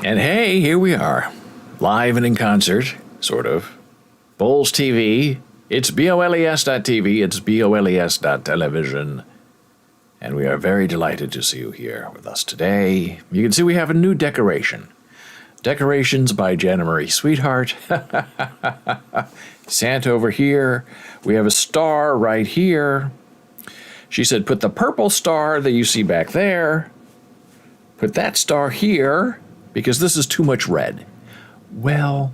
And hey, here we are, live and in concert, sort of. Bowls TV. It's BOLES.TV. It's BOLES.television. And we are very delighted to see you here with us today. You can see we have a new decoration. Decorations by Jana Marie Sweetheart. Santa over here. We have a star right here. She said, put the purple star that you see back there. Put that star here, because this is too much red. Well,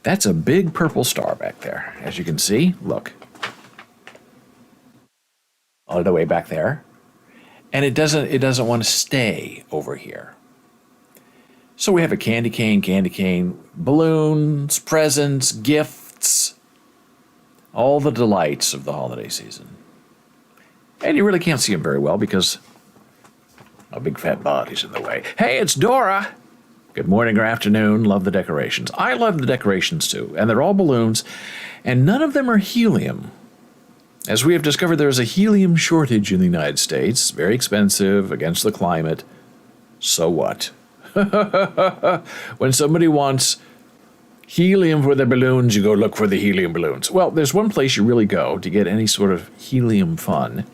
that's a big purple star back there. As you can see, look. All the way back there. And it doesn't want to stay over here. So we have a candy cane, balloons, presents, gifts, all the delights of the holiday season. And you really can't see them very well because a big fat body's in the way. Hey, it's Dora. Good morning or afternoon. Love the decorations. I love the decorations too. And they're all balloons. And none of them are helium. As we have discovered, there's a helium shortage in the United States. Very expensive, against the climate. So what? When somebody wants helium for their balloons, you go look for the helium balloons. Well, there's one place you really go to get any sort of helium fun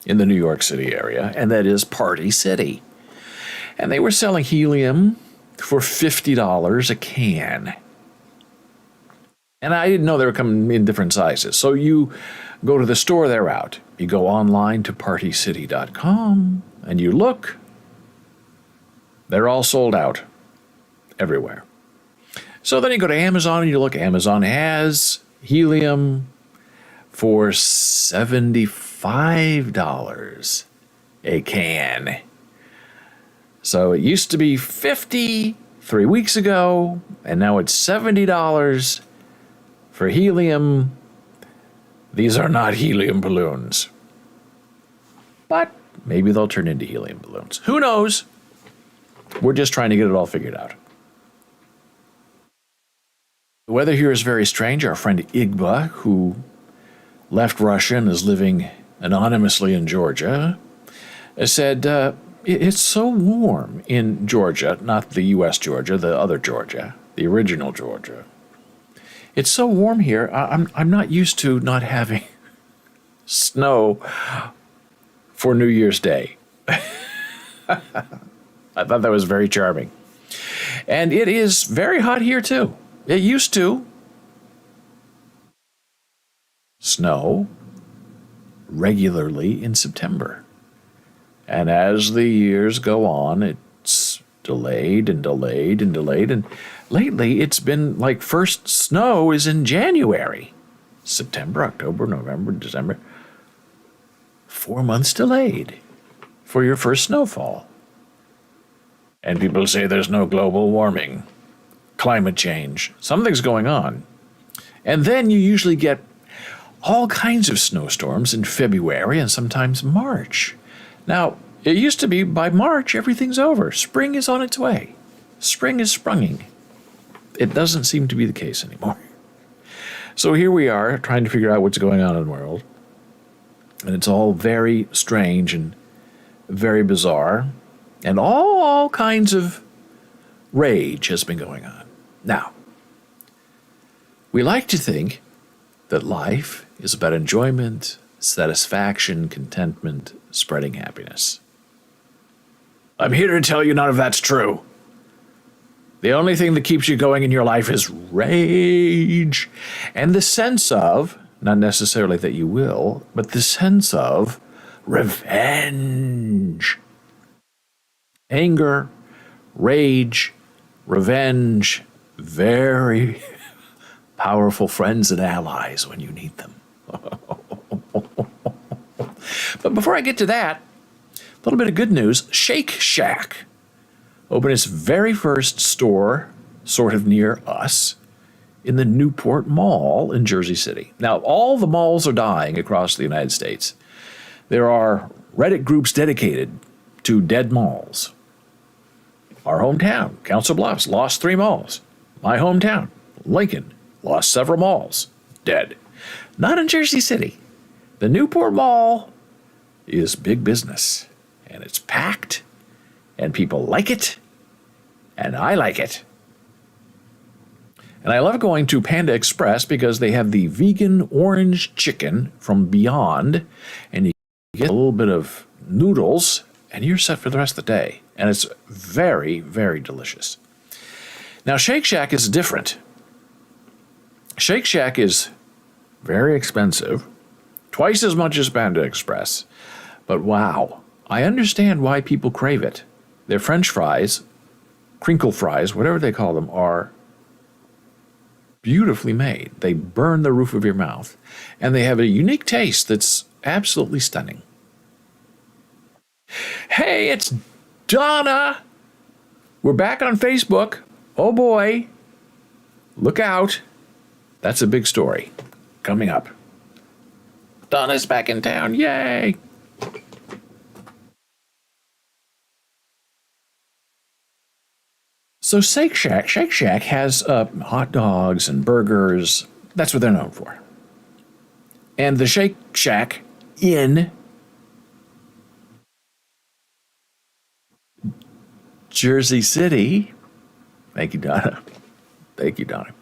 in the New York City area, and that is Party City. And they were selling helium for $50 a can. And I didn't know they were coming in different sizes. So you go to the store, they're out. You go online to partycity.com and you look. They're all sold out everywhere. So then you go to Amazon and you look. Amazon has helium for $75 a can. So it used to be $50 3 weeks ago, and now it's $70 for helium. These are not helium balloons. But maybe they'll turn into helium balloons. Who knows? We're just trying to get it all figured out. The weather here is very strange. Our friend Igba, who left Russia and is living anonymously in Georgia, said, it's so warm in Georgia, not the U.S. Georgia, the other Georgia, the original Georgia. It's so warm here, I'm not used to not having snow for New Year's Day. I thought that was very charming. And it is very hot here, too. It used to snow regularly in September. And as the years go on, it's delayed and delayed and delayed. And lately, it's been like first snow is in January. September, October, November, December. 4 months delayed for your first snowfall. And people say there's no global warming, climate change. Something's going on. And then you usually get all kinds of snowstorms in February and sometimes March. Now, it used to be by March, everything's over. Spring is on its way. Spring is sprunging. It doesn't seem to be the case anymore. So here we are trying to figure out what's going on in the world. And it's all very strange and very bizarre. And all kinds of rage has been going on. Now, we like to think that life is about enjoyment, satisfaction, contentment, spreading happiness. I'm here to tell you none of that's true. The only thing that keeps you going in your life is rage. And the sense of, not necessarily that you will, but the sense of revenge. Anger, rage, revenge, very powerful friends and allies when you need them. But before I get to that, a little bit of good news. Shake Shack opened its very first store, sort of near us, in the Newport Mall in Jersey City. Now, all the malls are dying across the United States. There are Reddit groups dedicated to dead malls. Our hometown, Council Bluffs, lost 3 malls. My hometown, Lincoln, lost several malls. Dead. Not in Jersey City. The Newport Mall is big business, and it's packed, and people like it, and I like it. And I love going to Panda Express because they have the vegan orange chicken from Beyond, and you get a little bit of noodles, and you're set for the rest of the day. And it's very, very delicious. Now, Shake Shack is different. Shake Shack is very expensive, twice as much as Panda Express. But wow, I understand why people crave it. Their French fries, crinkle fries, whatever they call them, are beautifully made. They burn the roof of your mouth, and they have a unique taste that's absolutely stunning. Hey, it's Donna. We're back on Facebook. Oh boy. Look out. That's a big story coming up. Donna's back in town. Yay. So Shake Shack has hot dogs and burgers. That's what they're known for. And the Shake Shack in Jersey City, thank you, Donna. Thank you, Donna.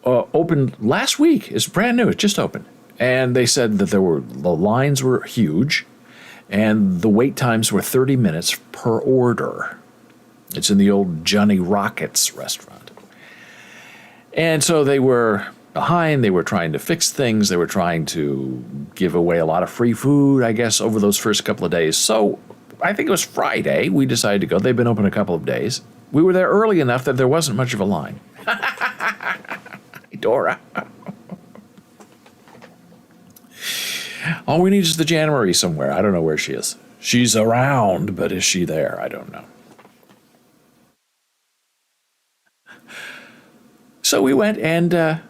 Opened last week. It's brand new. It just opened. And they said that the lines were huge and the wait times were 30 minutes per order. It's in the old Johnny Rockets restaurant. And so they were behind. They were trying to fix things. They were trying to give away a lot of free food, I guess, over those first couple of days. So I think it was Friday we decided to go. They've been open a couple of days. We were there early enough that there wasn't much of a line. Dora. All we need is the Jana Marie somewhere. I don't know where she is. She's around, but is she there? I don't know. So we went, and I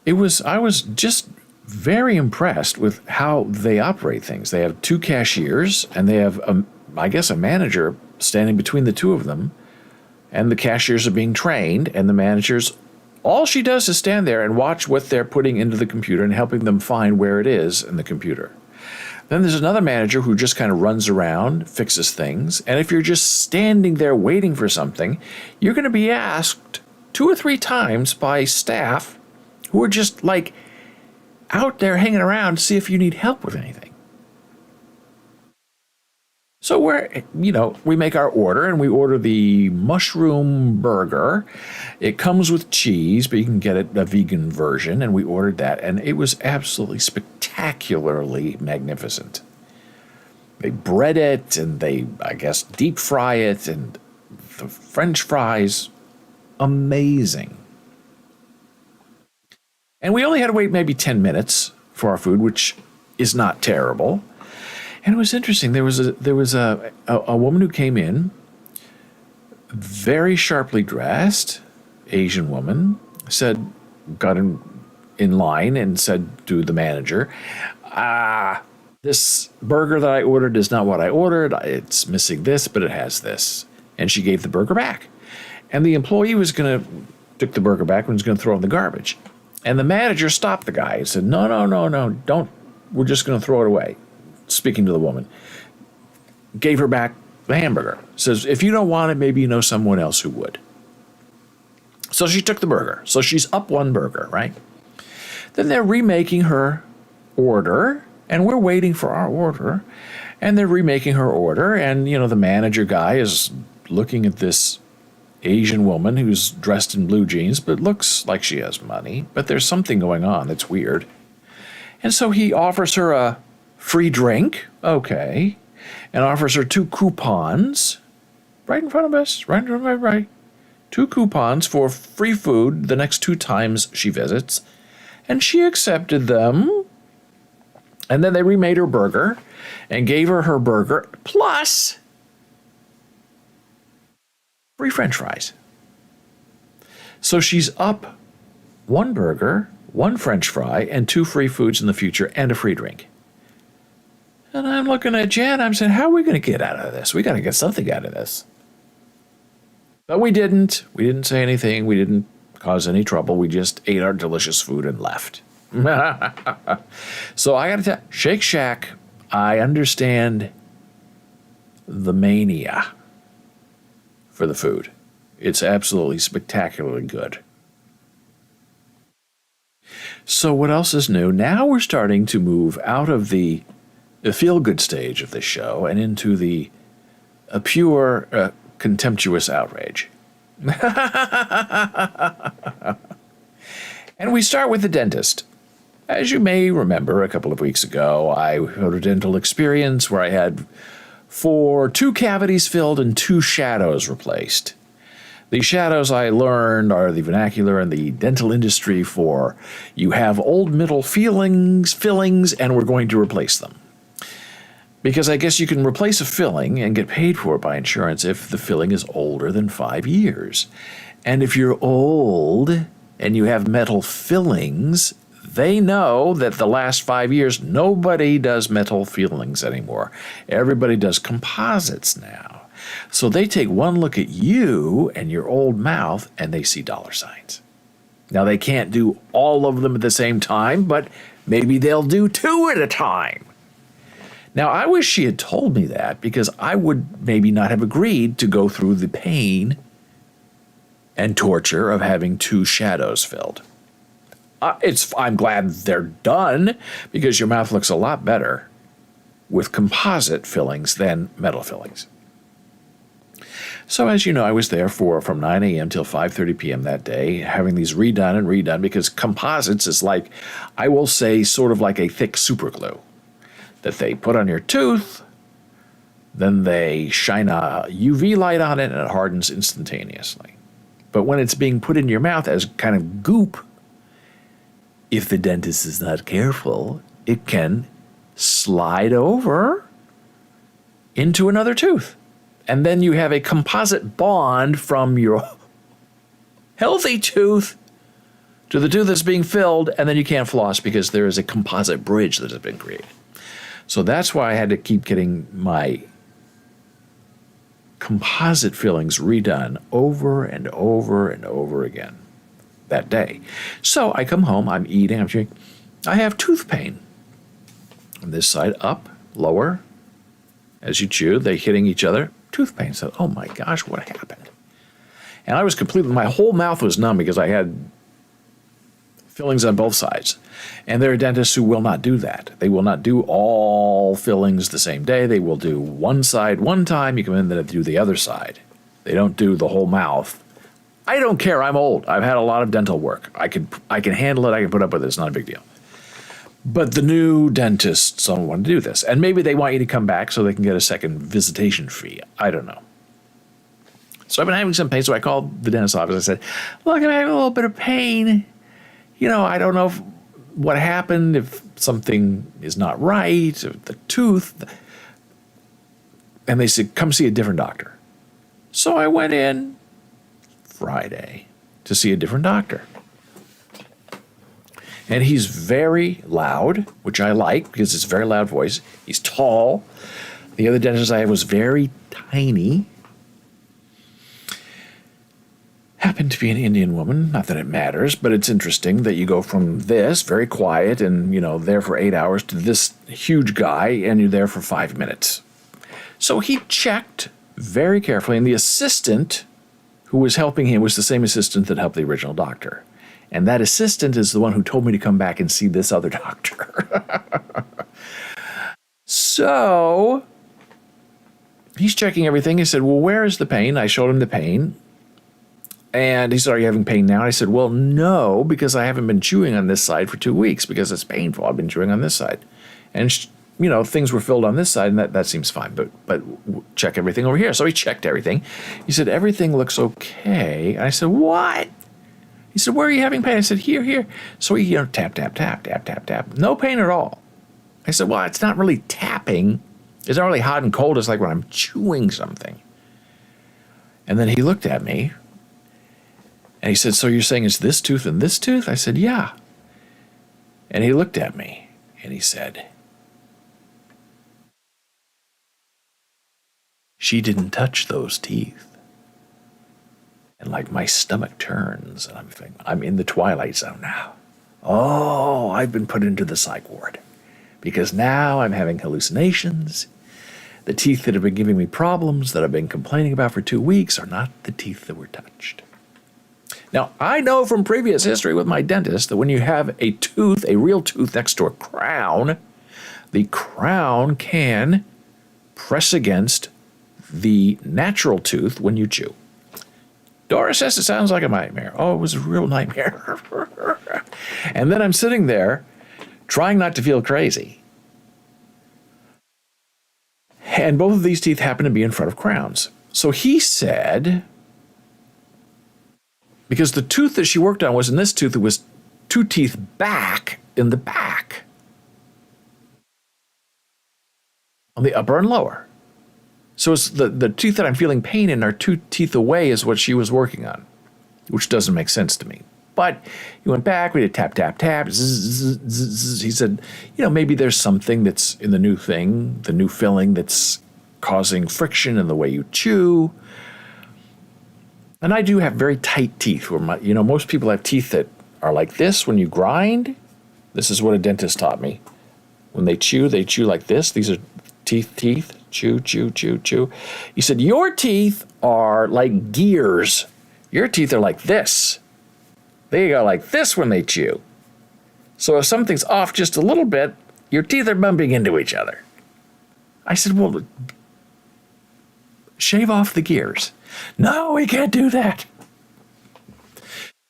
was just very impressed with how they operate things. They have 2 cashiers, and they have, I guess, a manager standing between the two of them, and the cashiers are being trained, and the managers, all she does is stand there and watch what they're putting into the computer and helping them find where it is in the computer. Then there's another manager who just kind of runs around, fixes things, and if you're just standing there waiting for something, you're going to be asked 2 or 3 times by staff who are just like out there hanging around to see if you need help with anything. So we make our order, and we order the mushroom burger. It comes with cheese, but you can get it a vegan version, and we ordered that, and it was absolutely spectacularly magnificent. They bread it, and they, I guess, deep fry it, and the French fries, amazing. And we only had to wait maybe 10 minutes for our food, which is not terrible. And it was interesting. There was a woman who came in, very sharply dressed, Asian woman, got in line and said to the manager, this burger that I ordered is not what I ordered. It's missing this, but it has this. And she gave the burger back. And the employee took the burger back and was going to throw it in the garbage. And the manager stopped the guy and said, no, don't. We're just going to throw it away. Speaking to the woman, gave her back the hamburger. Says, if you don't want it, maybe you know someone else who would. So she took the burger. So she's up 1 burger, right? Then they're remaking her order, and we're waiting for our order, and they're remaking her order, and, the manager guy is looking at this Asian woman who's dressed in blue jeans, but looks like she has money, but there's something going on that's weird. And so he offers her a free drink, okay, and offers her 2 coupons right in front of us, right. 2 coupons for free food the next 2 times she visits, and she accepted them. And then they remade her burger and gave her burger plus free French fries. So she's up 1 burger, 1 French fry, and 2 free foods in the future, and a free drink. And I'm looking at Jan, I'm saying, how are we going to get out of this? We got to get something out of this. But we didn't. We didn't say anything. We didn't cause any trouble. We just ate our delicious food and left. So I got to tell you, Shake Shack, I understand the mania for the food. It's absolutely spectacularly good. So what else is new? Now we're starting to move out of the feel-good stage of this show and into the pure contemptuous outrage. And we start with the dentist. As you may remember, a couple of weeks ago, I had a dental experience where I had two cavities filled and 2 shadows replaced. The shadows, I learned, are the vernacular in the dental industry for you have old middle fillings, and we're going to replace them. Because I guess you can replace a filling and get paid for it by insurance if the filling is older than 5 years. And if you're old and you have metal fillings, they know that the last 5 years, nobody does metal fillings anymore. Everybody does composites now. So they take one look at you and your old mouth and they see dollar signs. Now they can't do all of them at the same time, but maybe they'll do 2 at a time. Now I wish she had told me that, because I would maybe not have agreed to go through the pain and torture of having 2 shadows filled. I'm glad they're done, because your mouth looks a lot better with composite fillings than metal fillings. So as you know, I was there from 9 a.m. till 5:30 p.m. that day, having these redone, because composites is like, I will say, sort of like a thick super glue that they put on your tooth, then they shine a UV light on it and it hardens instantaneously. But when it's being put in your mouth as kind of goop, if the dentist is not careful, it can slide over into another tooth. And then you have a composite bond from your healthy tooth to the tooth that's being filled, and then you can't floss because there is a composite bridge that has been created. So that's why I had to keep getting my composite fillings redone over and over and over again that day. So I come home, I'm eating, I'm chewing. I have tooth pain. On this side, up, lower. As you chew, they're hitting each other. Tooth pain. So, oh my gosh, what happened? And I was my whole mouth was numb because I had fillings on both sides. And there are dentists who will not do that. They will not do all fillings the same day. They will do one side one time. You come in, then do the other side. They don't do the whole mouth. I don't care. I'm old. I've had a lot of dental work. I can handle it. I can put up with it. It's not a big deal. But the new dentists don't want to do this. And maybe they want you to come back so they can get a second visitation fee. I don't know. So I've been having some pain. So I called the dentist's office. I said, look, I'm having a little bit of pain. I don't know what happened, if something is not right, if the tooth. And they said, come see a different doctor. So I went in Friday to see a different doctor. And he's very loud, which I like because it's a very loud voice. He's tall. The other dentist I had was very tiny. Happened to be an Indian woman. Not that it matters, but it's interesting that you go from this, very quiet and, there for 8 hours, to this huge guy, and you're there for 5 minutes. So he checked very carefully, and the assistant who was helping him was the same assistant that helped the original doctor. And that assistant is the one who told me to come back and see this other doctor. So he's checking everything. He said, well, where is the pain? I showed him the pain. And he said, are you having pain now? And I said, well, no, because I haven't been chewing on this side for 2 weeks because it's painful. I've been chewing on this side. And, things were filled on this side, and that seems fine. But check everything over here. So he checked everything. He said, everything looks okay. And I said, what? He said, where are you having pain? I said, here. So he, tap, tap, tap, tap, tap, tap. No pain at all. I said, well, it's not really tapping. It's not really hot and cold. It's like when I'm chewing something. And then he looked at me, and he said, so you're saying it's this tooth and this tooth? I said, yeah. And he looked at me, and he said, she didn't touch those teeth. And like my stomach turns, and I'm thinking, I'm in the twilight zone now. Oh, I've been put into the psych ward because now I'm having hallucinations. The teeth that have been giving me problems, that I've been complaining about for 2 weeks, are not the teeth that were touched. Now, I know from previous history with my dentist that when you have a tooth, a real tooth next to a crown, the crown can press against the natural tooth when you chew. Doris says it sounds like a nightmare. Oh, it was a real nightmare. And then I'm sitting there trying not to feel crazy. And both of these teeth happen to be in front of crowns. So he said, because the tooth that she worked on was in this tooth, it was 2 teeth back in the back, on the upper and lower. So it's the teeth that I'm feeling pain in are 2 teeth away is what she was working on, which doesn't make sense to me. But he went back, we did tap, tap, tap, zzz, zzz, zzz. He said, maybe there's something that's in the new thing, the new filling that's causing friction in the way you chew. And I do have very tight teeth where most people have teeth that are like this when you grind. This is what a dentist taught me. When they chew like this. These are teeth, chew, chew, chew, chew. He said, your teeth are like gears. Your teeth are like this. They go like this when they chew. So if something's off just a little bit, your teeth are bumping into each other. I said, well, shave off the gears. No, we can't do that.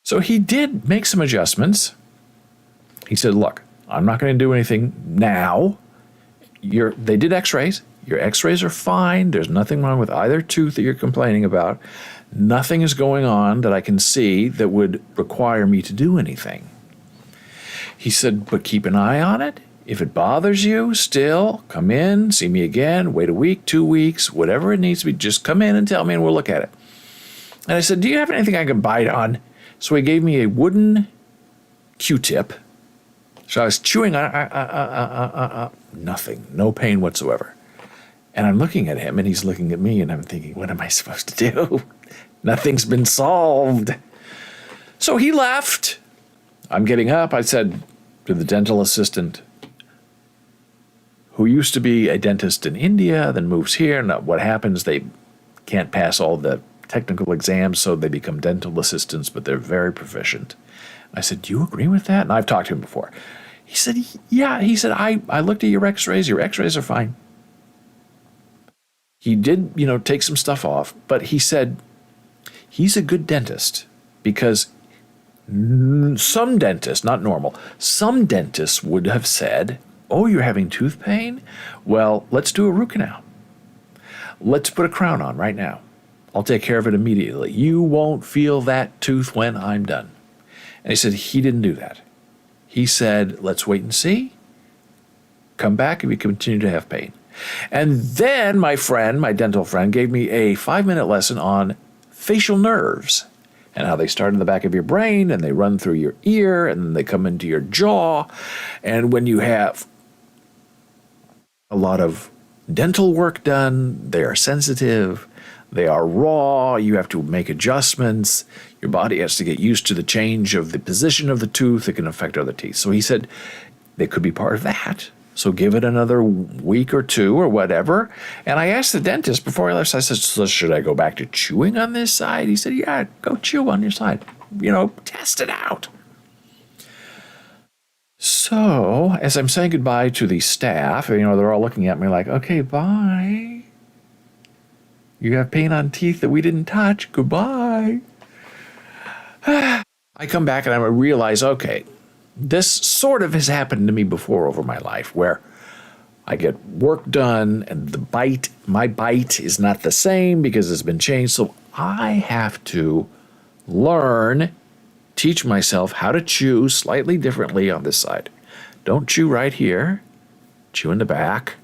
So he did make some adjustments. He said, look, I'm not going to do anything now. They did x-rays. Your x-rays are fine. There's nothing wrong with either tooth that you're complaining about. Nothing is going on that I can see that would require me to do anything. He said, but keep an eye on it. If it bothers you, still, come in, see me again, wait a week, 2 weeks, whatever it needs to be, just come in and tell me and we'll look at it. And I said, do you have anything I can bite on? So he gave me a wooden Q-tip. So I was chewing on nothing, no pain whatsoever. And I'm looking at him and he's looking at me and I'm thinking, what am I supposed to do? Nothing's been solved. So he left. I'm getting up. I said to the dental assistant, who used to be a dentist in India, then moves here. Now, what happens, they can't pass all the technical exams, so they become dental assistants, but they're very proficient. I said, do you agree with that? And I've talked to him before. He said, yeah. He said, I looked at your x-rays. Your x-rays are fine. He did, take some stuff off, but he said he's a good dentist because some dentists, not normal, some dentists would have said, oh, you're having tooth pain? Well, let's do a root canal. Let's put a crown on right now. I'll take care of it immediately. You won't feel that tooth when I'm done. And he said he didn't do that. He said, let's wait and see. Come back if you continue to have pain. And then my dental friend, gave me a 5-minute lesson on facial nerves and how they start in the back of your brain and they run through your ear and then they come into your jaw. And when you have a lot of dental work done, they are sensitive, they are raw, you have to make adjustments, your body has to get used to the change of the position of the tooth. It can affect other teeth. So he said they could be part of that. So give it another week or 2 or whatever. And I asked the dentist before I left, I said, so should I go back to chewing on this side? He said, yeah, go chew on your side. Test it out. So as I'm saying goodbye to the staff, they're all looking at me like, okay, bye. You have pain on teeth that we didn't touch. Goodbye. I come back and I realize, okay, this sort of has happened to me before over my life where I get work done and my bite is not the same because it's been changed. So I have to teach myself how to chew slightly differently on this side. Don't chew right here, chew in the back,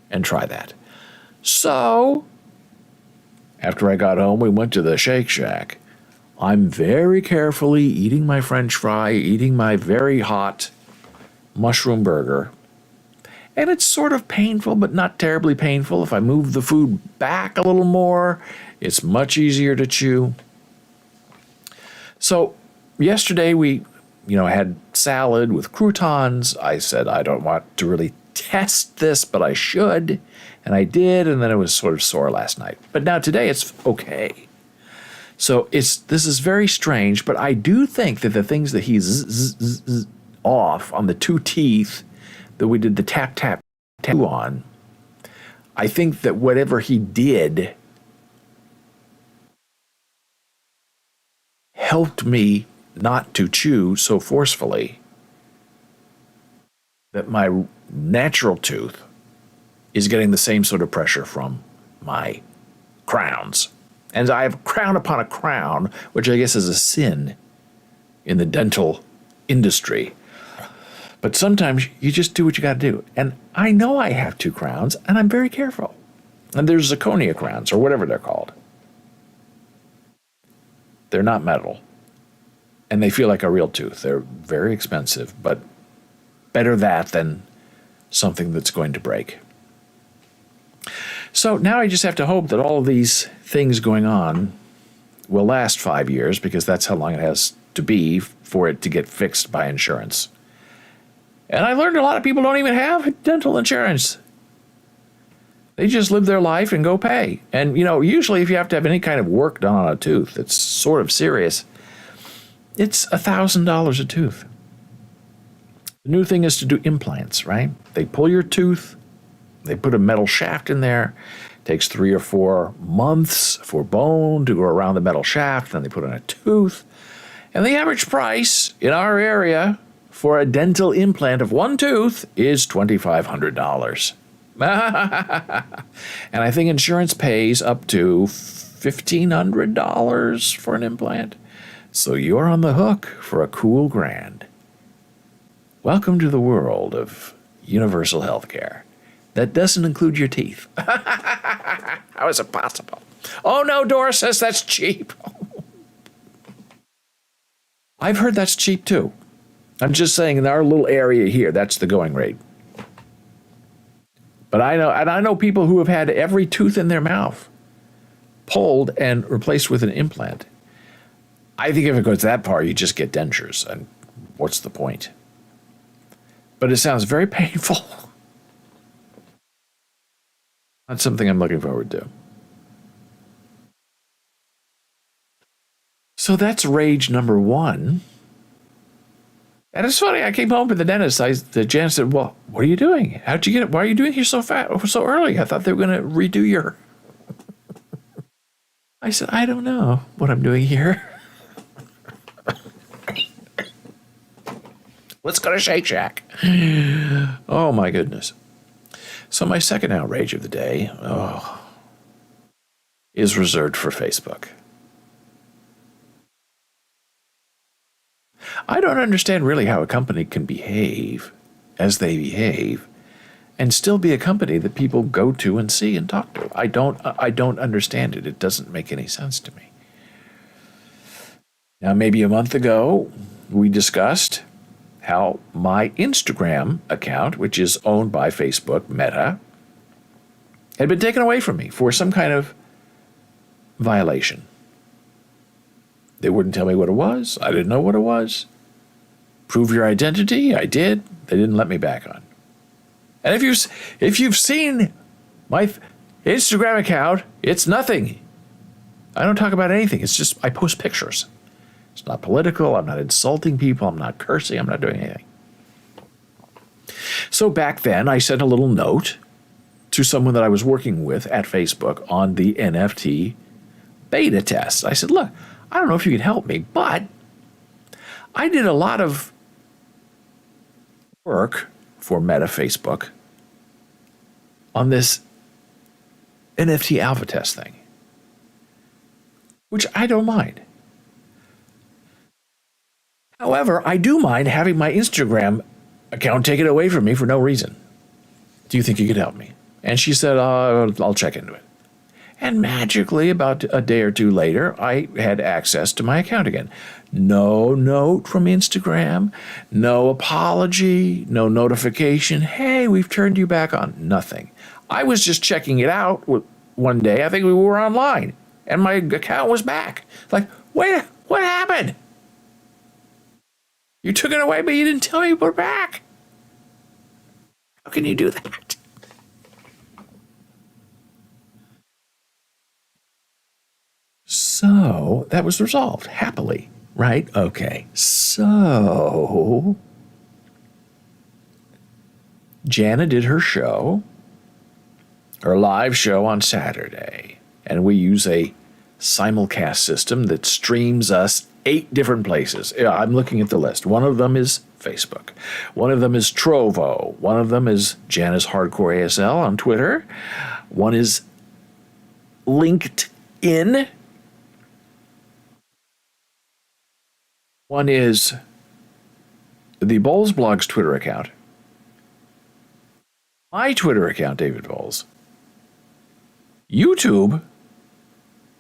and try that. So after I got home, we went to the Shake Shack. I'm very carefully eating my French fry, eating my very hot mushroom burger. And it's sort of painful, but not terribly painful. If I move the food back a little more, it's much easier to chew. So yesterday we, had salad with croutons. I said I don't want to really test this, but I should. And I did, and then it was sort of sore last night. But now today it's okay. So this is very strange, but I do think that the things that he's off on the two teeth that we did the tap on, I think that whatever he did helped me not to chew so forcefully that my natural tooth is getting the same sort of pressure from my crowns. And I have crown upon a crown, which I guess is a sin in the dental industry. But sometimes you just do what you got to do. And I know I have two crowns, and I'm very careful. And there's zirconia crowns, or whatever they're called. They're not metal. And they feel like a real tooth. They're very expensive, but better that than something that's going to break. So now I just have to hope that all of these things going on will last 5 years, because that's how long it has to be for it to get fixed by insurance. And I learned a lot of people don't even have dental insurance. They just live their life and go pay. And, usually if you have to have any kind of work done on a tooth that's sort of serious, it's $1,000 a tooth. The new thing is to do implants, right? They pull your tooth, they put a metal shaft in there. It takes 3 or 4 months for bone to go around the metal shaft. Then they put in a tooth. And the average price in our area for a dental implant of one tooth is $2,500. And I think insurance pays up to $1,500 for an implant. So you're on the hook for a cool grand. Welcome to the world of universal health care. That doesn't include your teeth. How is it possible? Oh no, Doris says that's cheap. I've heard that's cheap too. I'm just saying in our little area here, that's the going rate. But I know people who have had every tooth in their mouth pulled and replaced with an implant. I think if it goes that far, you just get dentures, and what's the point? But it sounds very painful. Not something I'm looking forward to. So that's rage number 1. And it's funny, I came home from the dentist. The Jan said, well, what are you doing? How'd you get it? Why are you doing here so early? I thought they were going to redo your... I said, I don't know what I'm doing here. Let's go to Shake Shack. Oh, my goodness. So my second outrage of the day is reserved for Facebook. I don't understand really how a company can behave as they behave and still be a company that people go to and see and talk to. I don't understand it. It doesn't make any sense to me. Now, maybe a month ago, we discussed how my Instagram account, which is owned by Facebook, Meta, had been taken away from me for some kind of violation. They wouldn't tell me what it was. I didn't know what it was. Prove your identity. I did. They didn't let me back on. And if you've seen my Instagram account, it's nothing. I don't talk about anything. It's just I post pictures. It's not political. I'm not insulting people. I'm not cursing. I'm not doing anything. So back then, I sent a little note to someone that I was working with at Facebook on the NFT beta test. I said, look, I don't know if you can help me, but I did a lot of work for Meta Facebook on this NFT alpha test thing, which I don't mind. However, I do mind having my Instagram account taken away from me for no reason. Do you think you could help me? And she said, I'll check into it. And magically, about a day or two later, I had access to my account again. No note from Instagram, no apology, no notification. Hey, we've turned you back on. Nothing. I was just checking it out one day. I think we were online, and my account was back. Like, wait, what happened? You took it away, but you didn't tell me you put it back. How can you do that? So that was resolved happily, right? Okay. So Jana did her show, her live show on Saturday, and we use a simulcast system that streams us 8 different places. Yeah, I'm looking at the list. One of them is Facebook. One of them is Trovo. One of them is Jana's Hardcore ASL on Twitter. One is LinkedIn. One is the Bowles Blogs Twitter account. My Twitter account, David Bowles. YouTube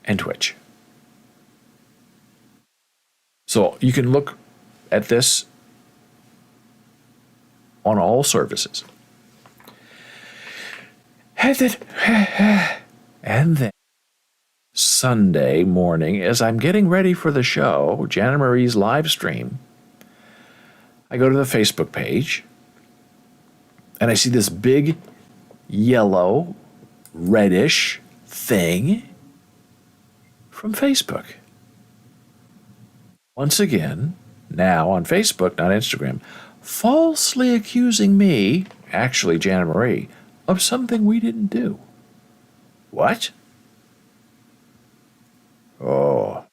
and Twitch. So you can look at this on all services. And then Sunday morning, as I'm getting ready for the show, Jana Marie's live stream, I go to the Facebook page and I see this big yellow, reddish thing from Facebook. Once again, now on Facebook, not Instagram, falsely accusing me, actually Jana Marie, of something we didn't do. What? Oh.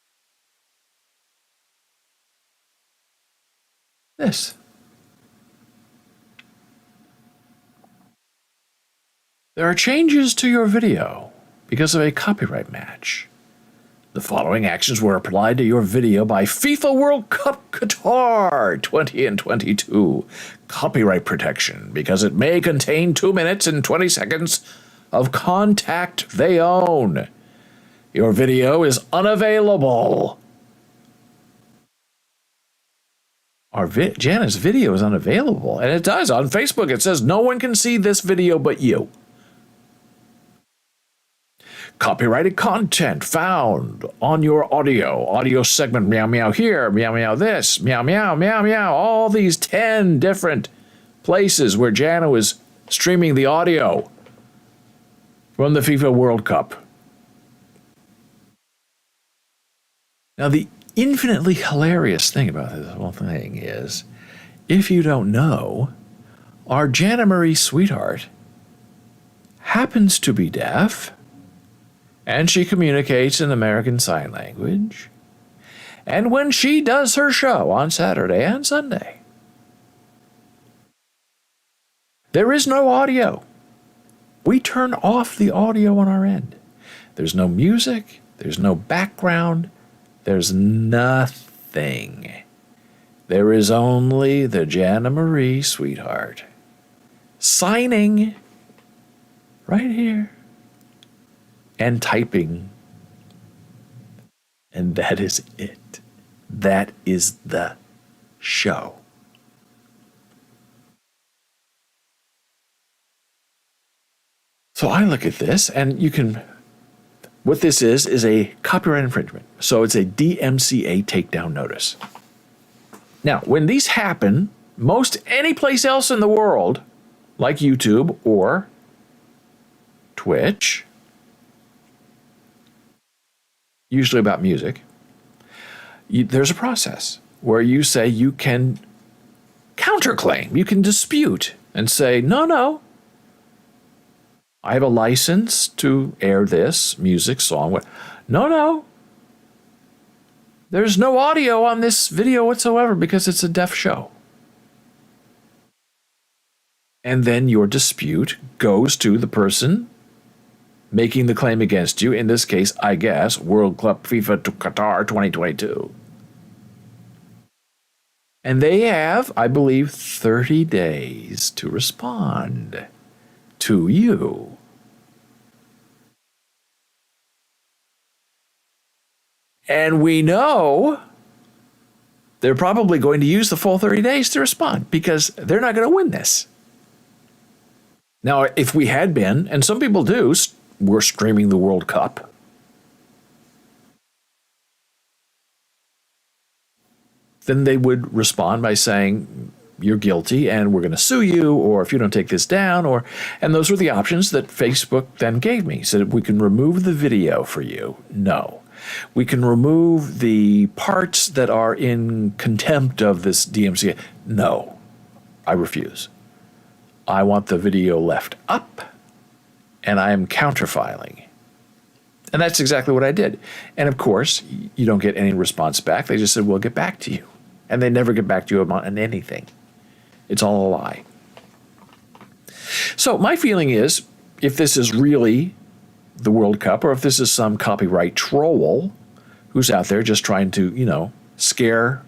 This. There are changes to your video because of a copyright match. The following actions were applied to your video by FIFA World Cup Qatar 20 and 22. Copyright protection because it may contain 2 minutes and 20 seconds of contact they own. Your video is unavailable. Jana's video is unavailable, and it does. On Facebook, it says no one can see this video but you. Copyrighted content found on your audio segment, meow meow here, meow meow this, meow meow meow meow, all these 10 different places where Jana was streaming the audio from the FIFA World Cup. Now, the infinitely hilarious thing about this whole thing is, if you don't know, our Jana Marie sweetheart happens to be deaf, and she communicates in American Sign Language. And when she does her show on Saturday and Sunday, there is no audio. We turn off the audio on our end. There's no music, there's no background, there's nothing. There is only the Jana Marie sweetheart signing right here and typing. And that is it. That is the show. So I look at this, and you can, what this is a copyright infringement. So it's a DMCA takedown notice. Now, when these happen, most any place else in the world, like YouTube or Twitch, usually about music, there's a process where you say you can counterclaim, you can dispute and say, no, I have a license to air this music song. No, there's no audio on this video whatsoever because it's a deaf show. And then your dispute goes to the person making the claim against you, in this case, I guess, World Cup FIFA to Qatar 2022. And they have, I believe, 30 days to respond to you. And we know they're probably going to use the full 30 days to respond because they're not going to win this. Now, if we had been, and some people do, we're streaming the World Cup, then they would respond by saying, you're guilty and we're going to sue you, or if you don't take this down, and those were the options that Facebook then gave me. Said, we can remove the video for you. No. We can remove the parts that are in contempt of this DMCA. No. I refuse. I want the video left up, and I am counterfiling. And that's exactly what I did. And of course, you don't get any response back. They just said, we'll get back to you. And they never get back to you on anything. It's all a lie. So my feeling is, if this is really the World Cup, or if this is some copyright troll who's out there just trying to, scare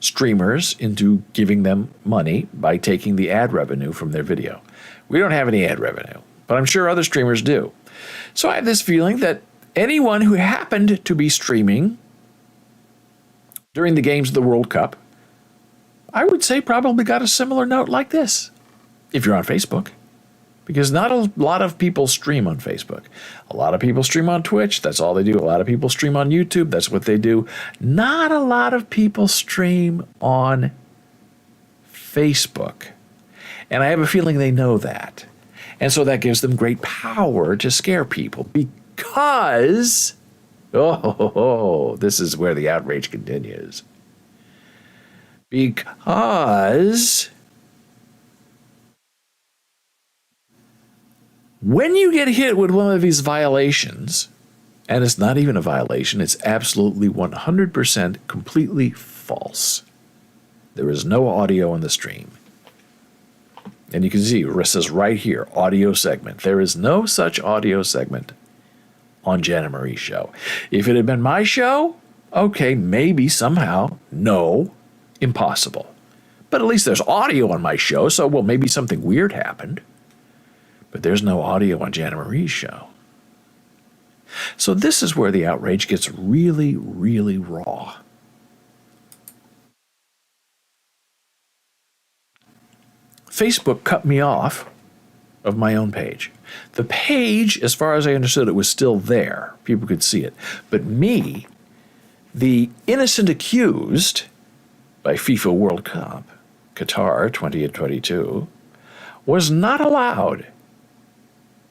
streamers into giving them money by taking the ad revenue from their video. We don't have any ad revenue, but I'm sure other streamers do. So I have this feeling that anyone who happened to be streaming during the games of the World Cup, I would say probably got a similar note like this, if you're on Facebook. Because not a lot of people stream on Facebook. A lot of people stream on Twitch. That's all they do. A lot of people stream on YouTube. That's what they do. Not a lot of people stream on Facebook. And I have a feeling they know that. And so that gives them great power to scare people because, this is where the outrage continues. Because when you get hit with one of these violations, and it's not even a violation, it's absolutely 100% completely false. There is no audio in the stream. And you can see, it says right here, audio segment. There is no such audio segment on Jana Marie's show. If it had been my show, okay, maybe somehow, no, impossible. But at least there's audio on my show, so, well, maybe something weird happened. But there's no audio on Jana Marie's show. So this is where the outrage gets really, really raw. Facebook cut me off of my own page. The page, as far as I understood it, was still there. People could see it. But me, the innocent accused by FIFA World Cup, Qatar 2022, was not allowed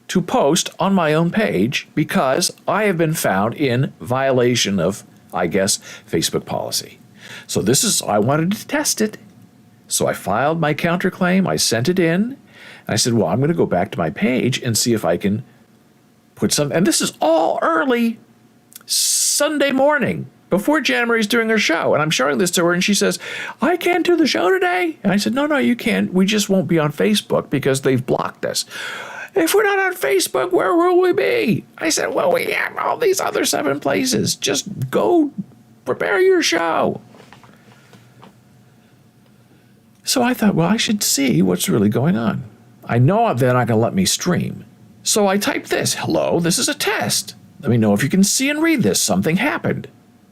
to post on my own page because I have been found in violation of, I guess, Facebook policy. So I wanted to test it. So I filed my counterclaim, I sent it in, and I said, well, I'm going to go back to my page and see if I can put some, and this is all early Sunday morning, before Jana Marie's doing her show, and I'm showing this to her, and she says, I can't do the show today. And I said, no, you can't. We just won't be on Facebook because they've blocked us. If we're not on Facebook, where will we be? I said, well, we have all these other 7 places. Just go prepare your show. So I thought, well, I should see what's really going on. I know they're not going to let me stream. So I typed this. Hello, this is a test. Let me know if you can see and read this. Something happened,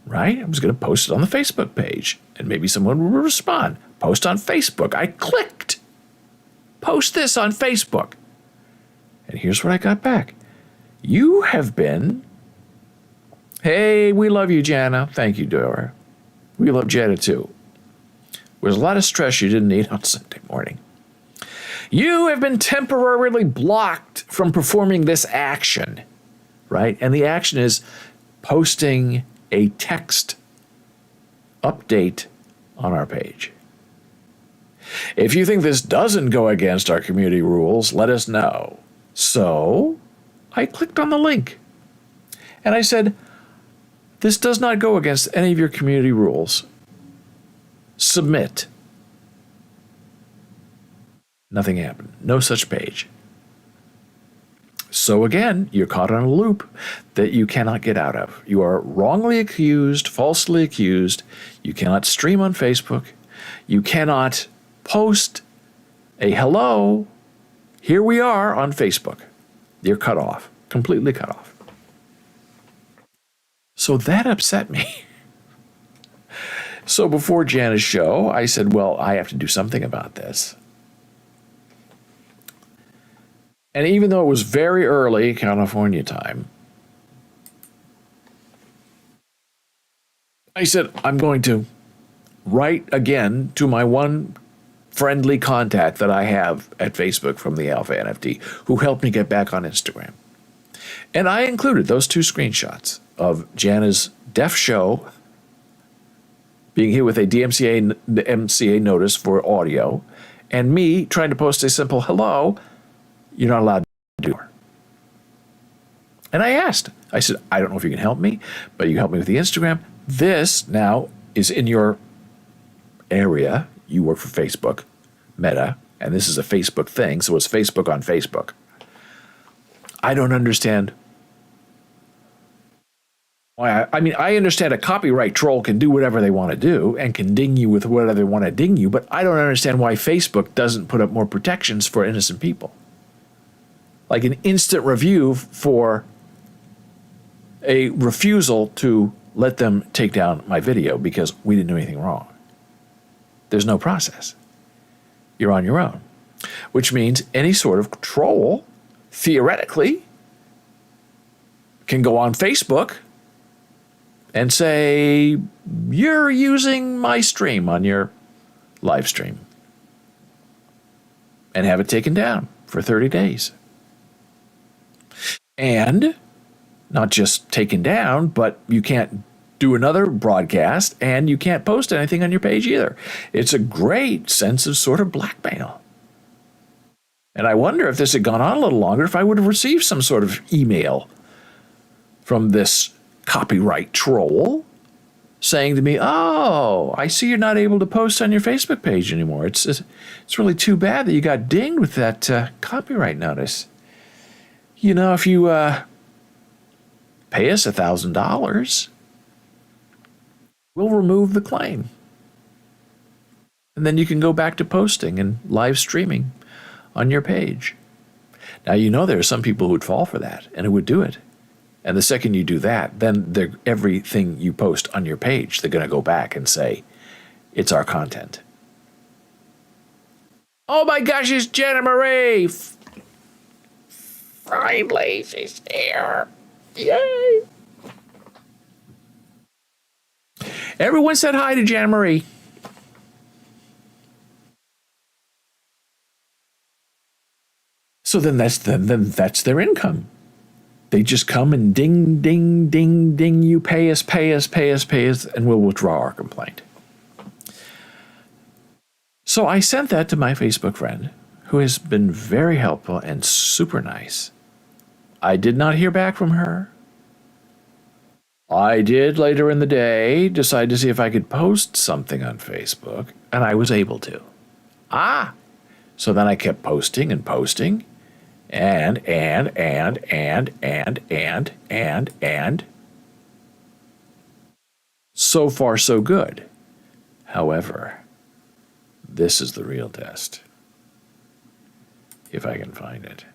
right? I was going to post it on the Facebook page, and maybe someone would respond. Post on Facebook. I clicked. Post this on Facebook. And here's what I got back. You have been... Hey, we love you, Jana. Thank you, Dora. We love Jana, too. There's a lot of stress you didn't need on Sunday morning. You have been temporarily blocked from performing this action, right? And the action is posting a text update on our page. If you think this doesn't go against our community rules, let us know. So I clicked on the link and I said, this does not go against any of your community rules. Submit. Nothing happened. No such page. So again, you're caught on a loop that you cannot get out of. You are wrongly accused, falsely accused. You cannot stream on Facebook. You cannot post a hello, here we are on Facebook. You're cut off, completely cut off. So that upset me. So before Jana's show, I said, well, I have to do something about this. And even though it was very early California time, I said, I'm going to write again to my one friendly contact that I have at Facebook from the Alpha NFT who helped me get back on Instagram. And I included those 2 screenshots of Jana's deaf show being hit with a DMCA notice for audio, and me trying to post a simple hello, you're not allowed to do it. And I said, I don't know if you can help me, but you can help me with the Instagram. This now is in your area. You work for Facebook, Meta, and this is a Facebook thing, so it's Facebook on Facebook. I don't understand why. I understand a copyright troll can do whatever they want to do and can ding you with whatever they want to ding you, but I don't understand why Facebook doesn't put up more protections for innocent people. Like an instant review for a refusal to let them take down my video because we didn't do anything wrong. There's no process. You're on your own, which means any sort of troll, theoretically, can go on Facebook and say, you're using my stream on your live stream, and have it taken down for 30 days. And not just taken down, but you can't do another broadcast and you can't post anything on your page either. It's a great sense of sort of blackmail. And I wonder if this had gone on a little longer, if I would have received some sort of email from this copyright troll saying to me, oh, I see you're not able to post on your Facebook page anymore. It's really too bad that you got dinged with that copyright notice. You know, if you pay us $1,000, we'll remove the claim. And then you can go back to posting and live streaming on your page. Now, you know there are some people who would fall for that and who would do it. And the second you do that, then everything you post on your page, they're going to go back and say, it's our content. Oh my gosh, it's Jana Marie! Finally, she's here. Yay! Everyone said hi to Jana Marie. So then that's their income. They just come and ding, ding, ding, ding. You pay us, and we'll withdraw our complaint. So I sent that to my Facebook friend, who has been very helpful and super nice. I did not hear back from her. I did later in the day decide to see if I could post something on Facebook, and I was able to. So then I kept posting and posting, and. So far, so good. However, this is the real test. If I can find it.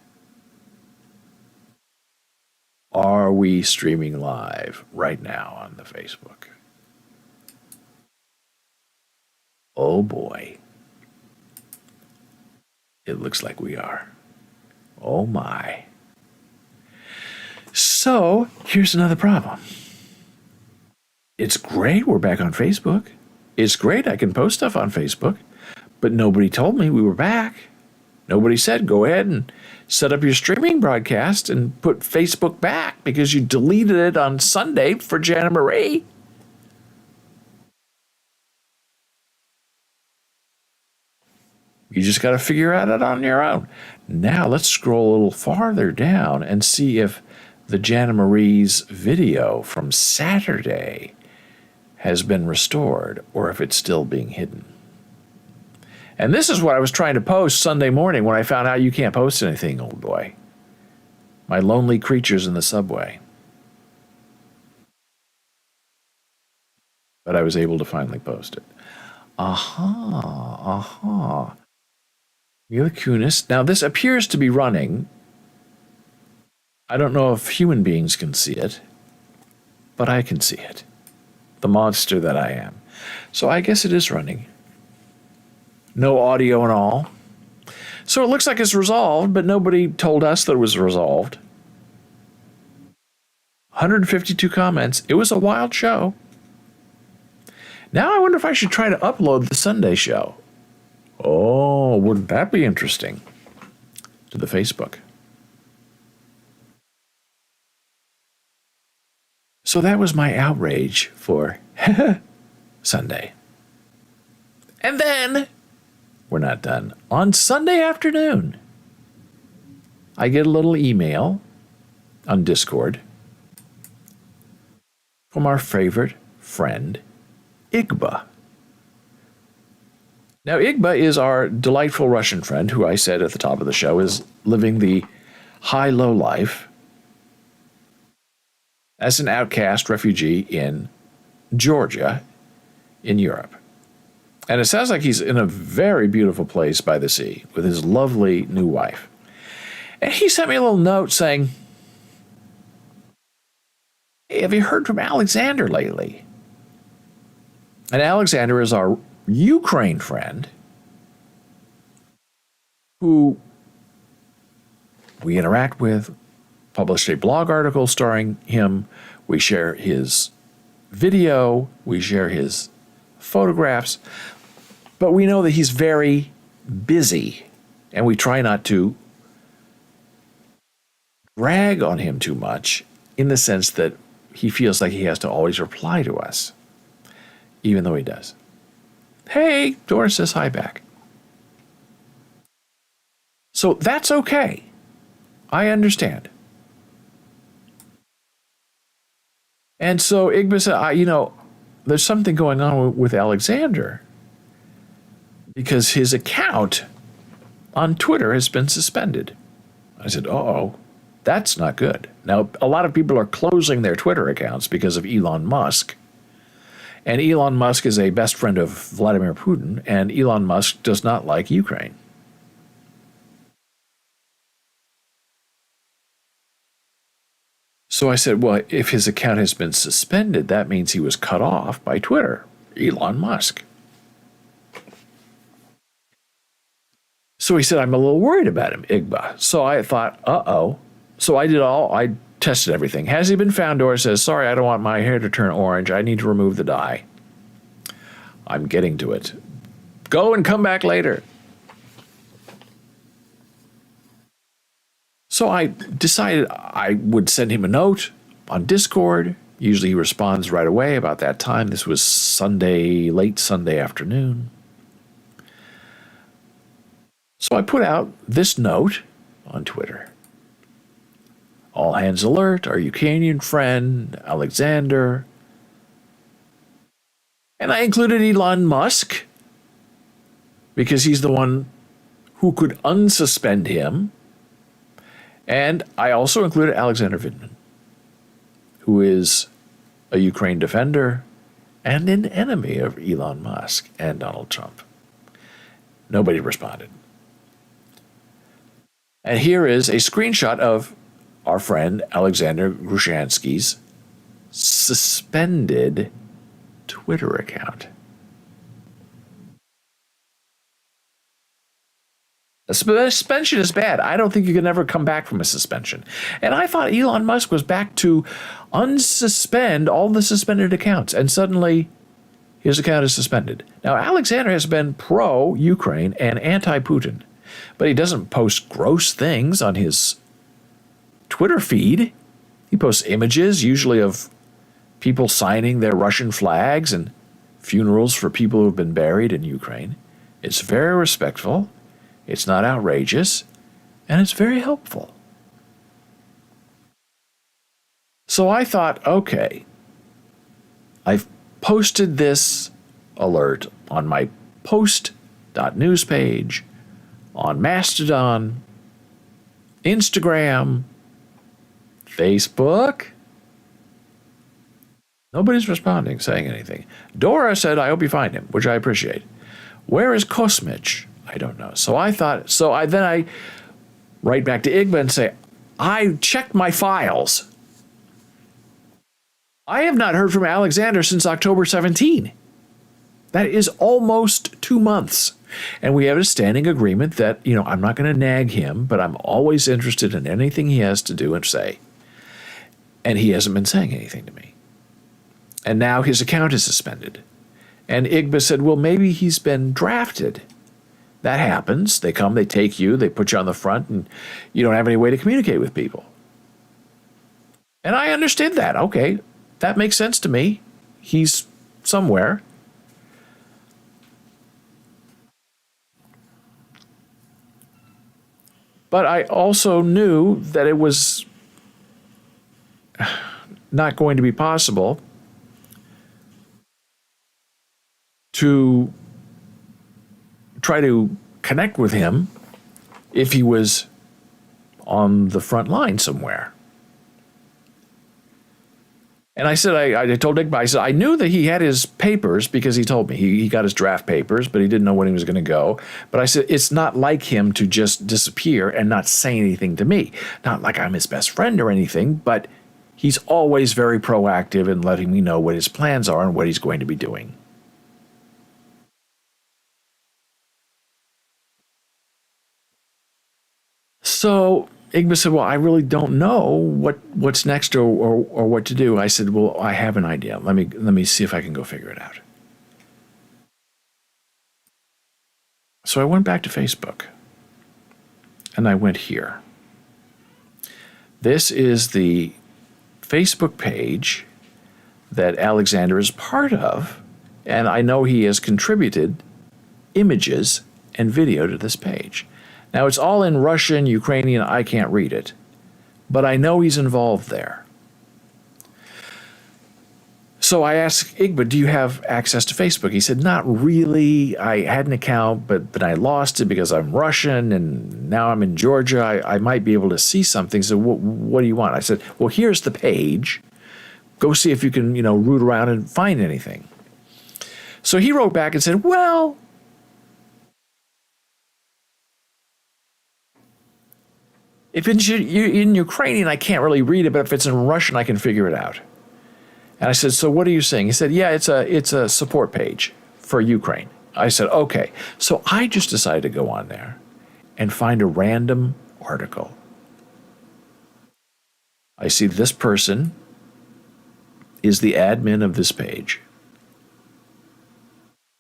Are we streaming live right now on the Facebook? Oh boy. It looks like we are. Oh my. So, here's another problem. It's great we're back on Facebook. It's great I can post stuff on Facebook, but nobody told me we were back. Nobody said, go ahead and set up your streaming broadcast and put Facebook back because you deleted it on Sunday for Jana Marie. You just got to figure out it on your own. Now let's scroll a little farther down and see if the Jana Marie's video from Saturday has been restored or if it's still being hidden. And this is what I was trying to post Sunday morning when I found out you can't post anything, old boy. My lonely creatures in the subway. But I was able to finally post it. Mila Kunis. Now this appears to be running. I don't know if human beings can see it, but I can see it. The monster that I am. So I guess it is running. No audio and all. So it looks like it's resolved, but nobody told us that it was resolved. 152 comments. It was a wild show. Now I wonder if I should try to upload the Sunday show. Oh, wouldn't that be interesting? To the Facebook. So that was my outrage for Sunday. And then, we're not done. On Sunday afternoon, I get a little email on Discord from our favorite friend, Igba. Now, Igba is our delightful Russian friend who I said at the top of the show is living the high-low life as an outcast refugee in Georgia in Europe. And it sounds like he's in a very beautiful place by the sea with his lovely new wife. And he sent me a little note saying, "Hey, have you heard from Alexander lately?" And Alexander is our Ukraine friend who we interact with, published a blog article starring him. We share his video, we share his photographs, but we know that he's very busy, and we try not to drag on him too much in the sense that he feels like he has to always reply to us, even though he does. Hey, Doris says hi back. So that's okay. I understand. And so Igba said, there's something going on with Alexander because his account on Twitter has been suspended. I said, uh-oh, that's not good. Now, a lot of people are closing their Twitter accounts because of Elon Musk. And Elon Musk is a best friend of Vladimir Putin, and Elon Musk does not like Ukraine. So I said, well, if his account has been suspended, that means he was cut off by Twitter, Elon Musk. So he said, I'm a little worried about him, Igba. So I thought, uh-oh. So I tested everything. Has he been found? Doris says, sorry, I don't want my hair to turn orange. I need to remove the dye. I'm getting to it. Go and come back later. So I decided I would send him a note on Discord. Usually he responds right away about that time. This was late Sunday afternoon. So I put out this note on Twitter. All hands alert, our Ukrainian friend, Alexander. And I included Elon Musk because he's the one who could unsuspend him. And I also included Alexander Vidman, who is a Ukraine defender and an enemy of Elon Musk and Donald Trump. Nobody responded. And here is a screenshot of our friend Alexander Grushansky's suspended Twitter account. A suspension is bad. I don't think you can ever come back from a suspension. And I thought Elon Musk was back to unsuspend all the suspended accounts, and suddenly his account is suspended. Now, Alexander has been pro-Ukraine and anti-Putin, but he doesn't post gross things on his Twitter feed. He posts images, usually of people signing their Russian flags and funerals for people who have been buried in Ukraine. It's very respectful. It's not outrageous, and it's very helpful. So I thought, okay, I've posted this alert on my post.news page, on Mastodon, Instagram, Facebook. Nobody's responding, saying anything. Dora said, I hope you find him, which I appreciate. Where is Kosmich? I don't know. So I thought, then I write back to Igba and say, I checked my files. I have not heard from Alexander since October 17. That is almost 2 months. And we have a standing agreement that, I'm not going to nag him, but I'm always interested in anything he has to do and say. And he hasn't been saying anything to me. And now his account is suspended. And Igba said, well, maybe he's been drafted. That happens. They come, they take you, they put you on the front, and you don't have any way to communicate with people. And I understood that. Okay, that makes sense to me. He's somewhere. But I also knew that it was not going to be possible to try to connect with him if he was on the front line somewhere. And I said, I told Igba, I said, I knew that he had his papers because he told me he got his draft papers, but he didn't know when he was going to go. But I said, it's not like him to just disappear and not say anything to me. Not like I'm his best friend or anything, but he's always very proactive in letting me know what his plans are and what he's going to be doing. So Igba said, well, I really don't know what's next or what to do. I said, well, I have an idea. Let me see if I can go figure it out. So I went back to Facebook and I went here. This is the Facebook page that Alexander is part of, and I know he has contributed images and video to this page. Now, it's all in Russian, Ukrainian, I can't read it, but I know he's involved there. So I asked Igba, do you have access to Facebook? He said, not really. I had an account, but I lost it because I'm Russian, and now I'm in Georgia. I might be able to see something. So what do you want? I said, well, here's the page. Go see if you can, root around and find anything. So he wrote back and said, well, if it's in Ukrainian, I can't really read it, but if it's in Russian, I can figure it out. And I said, so what are you saying? He said, yeah, it's a support page for Ukraine. I said, okay. So I just decided to go on there and find a random article. I see this person is the admin of this page.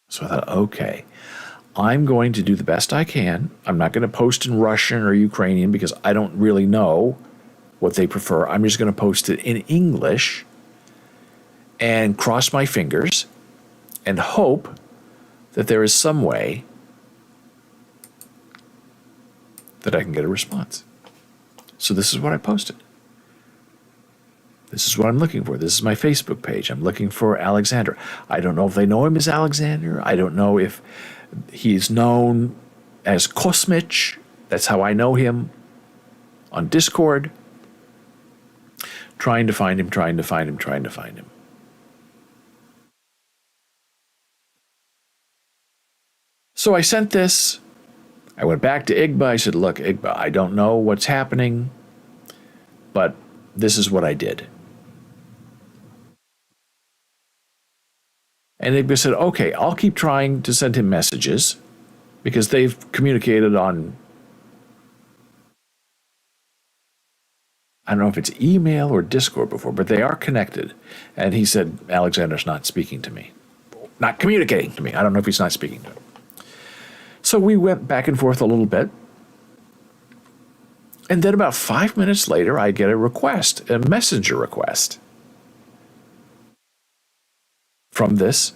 So I thought, okay, I'm going to do the best I can. I'm not going to post in Russian or Ukrainian because I don't really know what they prefer. I'm just going to post it in English and cross my fingers and hope that there is some way that I can get a response. So this is what I posted. This is what I'm looking for. This is my Facebook page. I'm looking for Alexander. I don't know if they know him as Alexander. I don't know if he's known as Kosmich. That's how I know him on Discord. Trying to find him. So I sent this. I went back to Igba. I said, look, Igba, I don't know what's happening, but this is what I did. And Igba said, okay, I'll keep trying to send him messages because they've communicated on, I don't know if it's email or Discord before, but they are connected. And he said, Alexander's not speaking to me. Not communicating to me. I don't know if he's not speaking to me. So we went back and forth a little bit. And then about 5 minutes later, I get a request, a messenger request from this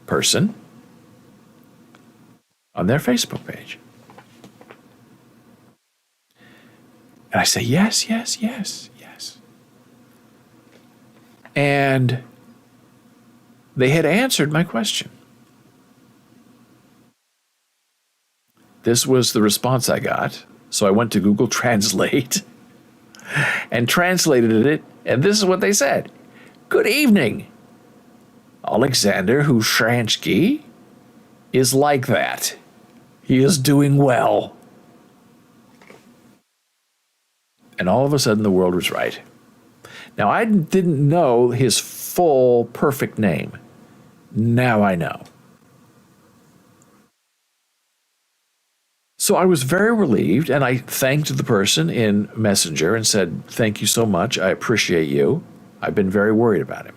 person on their Facebook page. And I say, yes. And they had answered my question. This was the response I got. So I went to Google Translate and translated it, and this is what they said. Good evening. Alexander Hushransky is like that. He is doing well. And all of a sudden the world was right. Now I didn't know his full perfect name. Now I know. So I was very relieved, and I thanked the person in Messenger and said, thank you so much. I appreciate you. I've been very worried about him.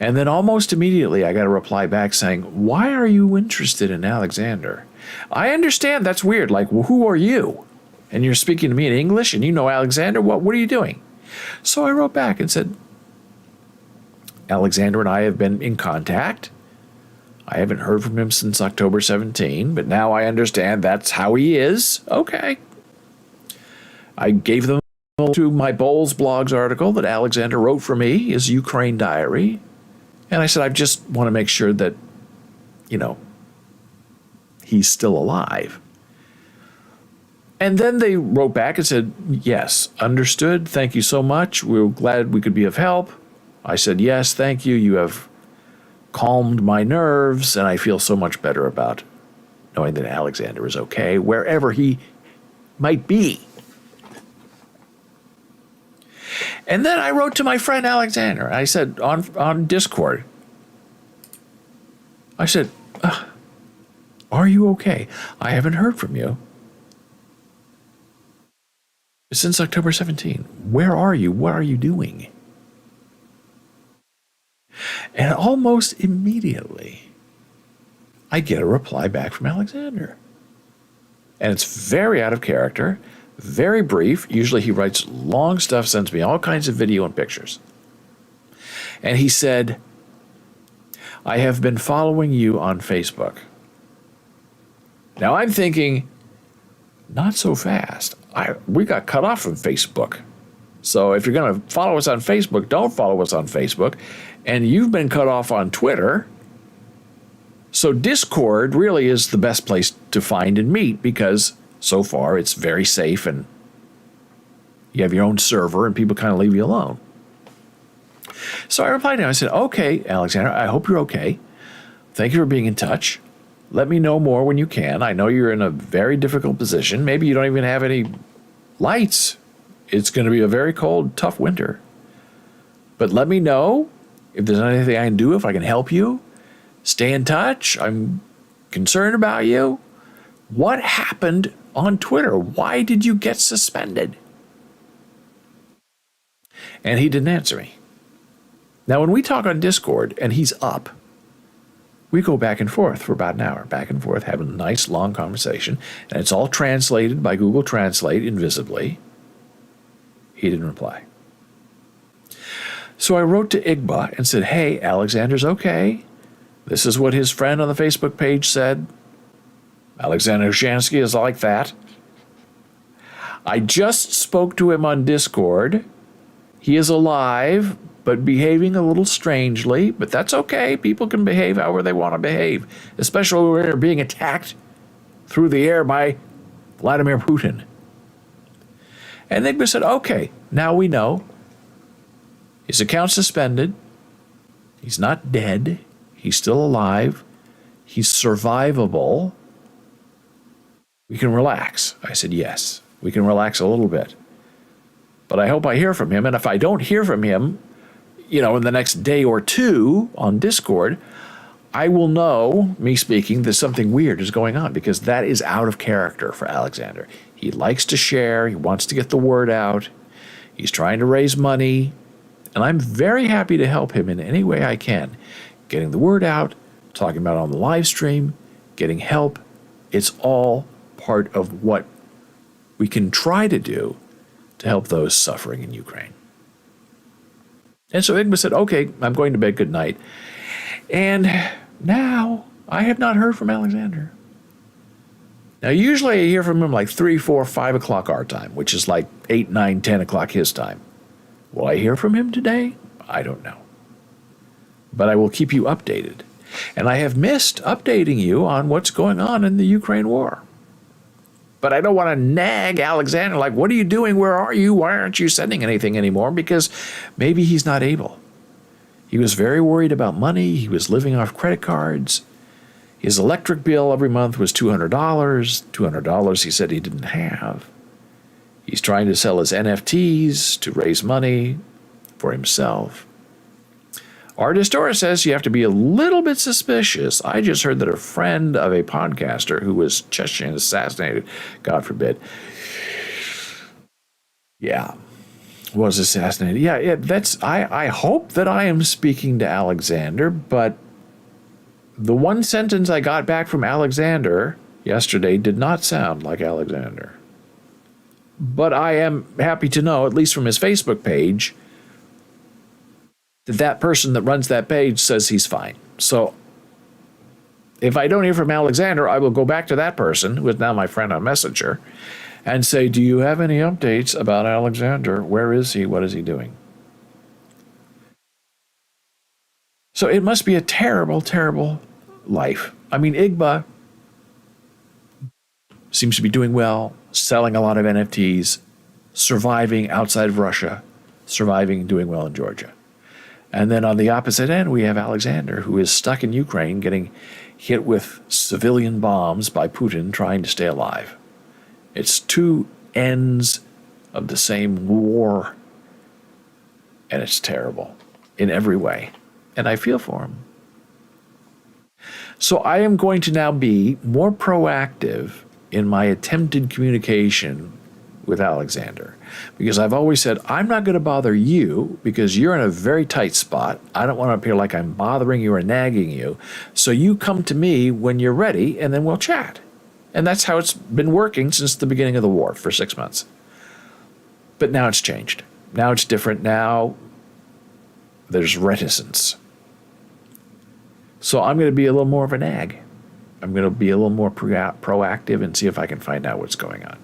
And then almost immediately I got a reply back saying, why are you interested in Alexander? I understand that's weird. Like, well, who are you? And you're speaking to me in English and you know Alexander? What are you doing? So I wrote back and said, Alexander and I have been in contact. I haven't heard from him since October 17, but now I understand that's how he is. Okay. I gave them to my Bowles Blogs article that Alexander wrote for me, his Ukraine diary. And I said, I just want to make sure that, he's still alive. And then they wrote back and said, yes, understood. Thank you so much. We're glad we could be of help. I said, yes, thank you. You have calmed my nerves, and I feel so much better about knowing that Alexander is okay, wherever he might be. And then I wrote to my friend Alexander. I said on Discord, I said, are you okay? I haven't heard from you since October 17. Where are you? What are you doing? And almost immediately, I get a reply back from Alexander. And it's very out of character, very brief. Usually he writes long stuff, sends me all kinds of video and pictures. And he said, I have been following you on Facebook. Now I'm thinking, not so fast. We got cut off from Facebook. So if you're going to follow us on Facebook, don't follow us on Facebook. And you've been cut off on Twitter. So Discord really is the best place to find and meet because so far it's very safe and you have your own server and people kind of leave you alone. So I replied to him. I said, okay, Alexander, I hope you're okay. Thank you for being in touch. Let me know more when you can. I know you're in a very difficult position. Maybe you don't even have any lights. It's going to be a very cold, tough winter. But let me know if there's anything I can do, if I can help you. Stay in touch. I'm concerned about you. What happened on Twitter? Why did you get suspended? And he didn't answer me. Now, when we talk on Discord and he's up, we go back and forth for about an hour, back and forth, having a nice long conversation, and it's all translated by Google Translate invisibly. He didn't reply. So I wrote to Igba and said, hey, Alexander's okay. This is what his friend on the Facebook page said. Alexander Hushansky is like that. I just spoke to him on Discord. He is alive, but behaving a little strangely, but that's okay. People can behave however they want to behave, especially when they're being attacked through the air by Vladimir Putin. And they said, okay, now we know. His account suspended. He's not dead. He's still alive. He's survivable. We can relax. I said, yes, we can relax a little bit. But I hope I hear from him. And if I don't hear from him, in the next day or two on Discord, I will know, me speaking, that something weird is going on because that is out of character for Alexander. He likes to share. He wants to get the word out. He's trying to raise money. And I'm very happy to help him in any way I can. Getting the word out, talking about it on the live stream, getting help. It's all part of what we can try to do to help those suffering in Ukraine. And so Igba said, okay, I'm going to bed, good night. And now I have not heard from Alexander. Now, usually I hear from him like 3, 4, 5 o'clock our time, which is like 8, 9, 10 o'clock his time. Will I hear from him today? I don't know. But I will keep you updated. And I have missed updating you on what's going on in the Ukraine war. But I don't want to nag Alexander like, what are you doing? Where are you? Why aren't you sending anything anymore? Because maybe he's not able. He was very worried about money. He was living off credit cards. His electric bill every month was $200. $200 he said he didn't have. He's trying to sell his NFTs to raise money for himself. Artist Dora says you have to be a little bit suspicious. I just heard that a friend of a podcaster who was Chechen assassinated, God forbid, was assassinated. I hope that I am speaking to Alexander, but the one sentence I got back from Alexander yesterday did not sound like Alexander. But I am happy to know, at least from his Facebook page, that that person that runs that page says he's fine. So if I don't hear from Alexander, I will go back to that person, who is now my friend on Messenger, and say, do you have any updates about Alexander? Where is he? What is he doing? So it must be a terrible, terrible life. I mean, Igba seems to be doing well, selling a lot of NFTs, surviving outside of Russia, surviving, doing well in Georgia. And then on the opposite end, we have Alexander, who is stuck in Ukraine, getting hit with civilian bombs by Putin, trying to stay alive. It's two ends of the same war, and it's terrible in every way. And I feel for him. So I am going to now be more proactive in my attempted communication with Alexander, because I've always said, I'm not going to bother you because you're in a very tight spot. I don't want to appear like I'm bothering you or nagging you. So you come to me when you're ready, and then we'll chat. And that's how it's been working since the beginning of the war for 6 months. But now it's changed. Now it's different. Now there's reticence. So I'm going to be a little more of a nag. I'm going to be a little more proactive and see if I can find out what's going on.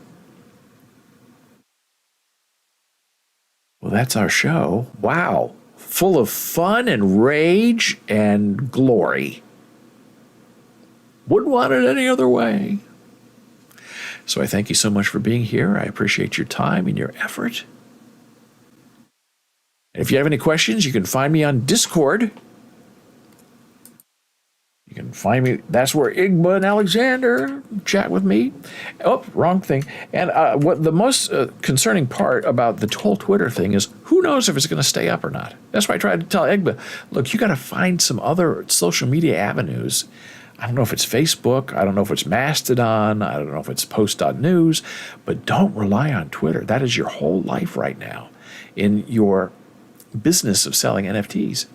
Well, that's our show. Wow. Full of fun and rage and glory. Wouldn't want it any other way. So I thank you so much for being here. I appreciate your time and your effort. And if you have any questions, you can find me on Discord. You can find me. That's where Igba and Alexander chat with me. Oh, wrong thing. And what the most concerning part about the whole Twitter thing is, who knows if it's going to stay up or not. That's why I tried to tell Igba, look, you got to find some other social media avenues. I don't know if it's Facebook. I don't know if it's Mastodon. I don't know if it's Post.news. But don't rely on Twitter. That is your whole life right now in your business of selling NFTs.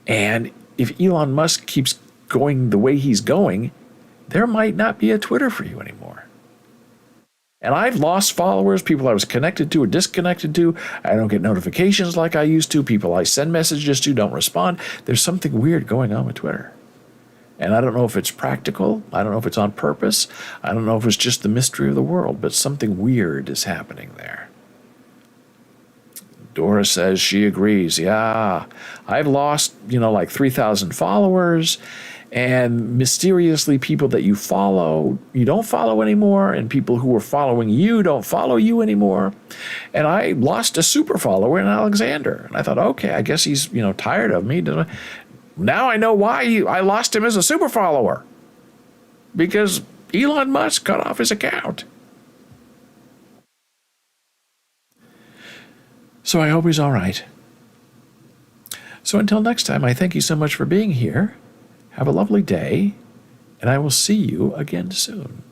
And if Elon Musk keeps going the way he's going, there might not be a Twitter for you anymore. And I've lost followers, people I was connected to or disconnected to. I don't get notifications like I used to. People I send messages to don't respond. There's something weird going on with Twitter. And I don't know if it's practical. I don't know if it's on purpose. I don't know if it's just the mystery of the world, but something weird is happening there. Dora says she agrees. Yeah, I've lost, like 3,000 followers, and mysteriously people that you follow, you don't follow anymore, and people who were following you don't follow you anymore. And I lost a super follower in Alexander. And I thought, okay, I guess he's, tired of me. Now I know why I lost him as a super follower. Because Elon Musk cut off his account. So I hope he's all right. So until next time, I thank you so much for being here. Have a lovely day, and I will see you again soon.